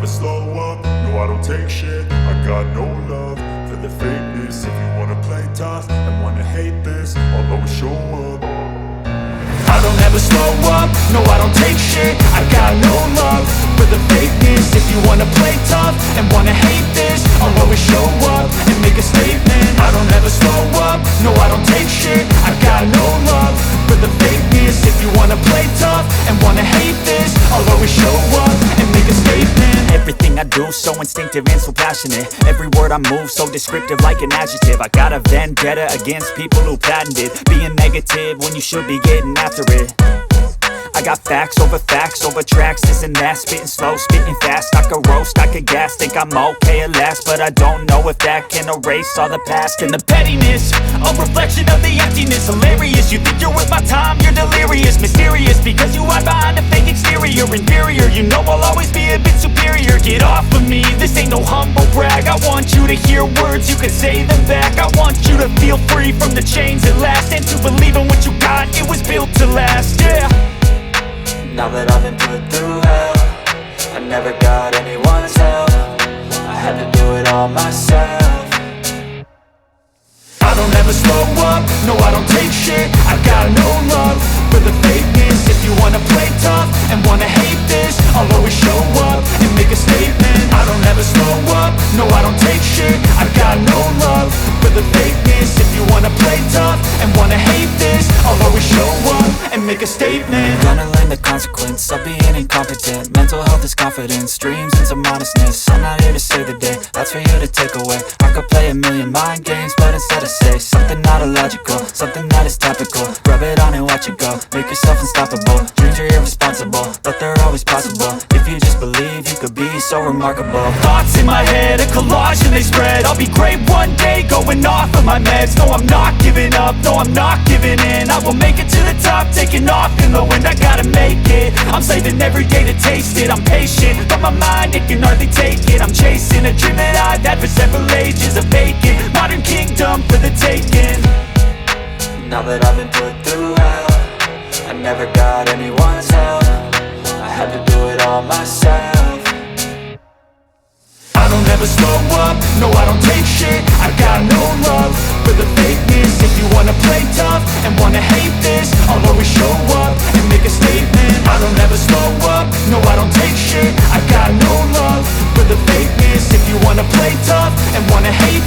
slow up, no I don't take shit. I got no love for the fakeness. If you wanna play tough and wanna hate this, I'll always show up. I don't ever slow up, no I don't take shit. I got no love for the fakeness. If you wanna play tough and wanna hate this, I'll always show up and make a statement. I don't ever slow up, no I don't take shit. I got no love for the fakeness. If you wanna play tough and wanna hate this, I'll always show up and make a statement. Everything I do so instinctive and so passionate. Every word I move so descriptive like an adjective. I got a vendetta against people who patented being negative when you should be getting after it. I got facts over tracks, this and that. Spitting slow, spitting fast, I could roast, I could gas. Think I'm okay at last, but I don't know if that can erase all the past. And the pettiness, a reflection of the emptiness. Hilarious, you think you're worth my time, you're delirious. Mysterious, because you hide behind a fake exterior. Inferior, you know I'll always be a bit superior. Get off of me, this ain't no humble brag. I want you to hear words, you can say them back. I want you to feel free from the chains at last, and to believe in what you got, it was built to last, yeah. Now that I've been put through hell, I never got anyone's help. I had to do it all myself. I don't ever slow up, no I don't take shit. I got no love for the fakeness. If you wanna play tough and wanna hate this, I'll always show up and make a statement. I don't ever slow up, no I don't take shit. I got no love for the fakeness. If you wanna play tough and wanna hate this, I'll always show up and make a statement. Gonna learn the consequence of being incompetent. Mental health is confidence, dreams and some honestness. I'm not here to save the day, that's for you to take away. I could play a million mind games, but instead I say something not illogical, something that is topical. Rub it on and watch it go, make yourself unstoppable. Dreams are irresponsible, but they're always possible. If you just believe, you could be so remarkable. Thoughts in my head, a collage and they spread. I'll be great one day, going off of my meds. No, I'm not giving up, no, I'm not giving in. I will make it to the top, taking off in the wind. I gotta make it, I'm saving every day to taste it. I'm patient, but my mind, it can hardly take it. I'm chasing a dream that I've had for several ages. A vacant, modern kingdom for the taking. Now that I've been put through hell, I never got anyone's help. I had to do it all myself. I don't ever slow up, no I don't take shit. I got no love for the fakeness. If you wanna play tough and wanna hate this, I'll always show up and make a statement. I don't ever slow up, no I don't take shit. I got no love for the fakeness. If you wanna play tough and wanna hate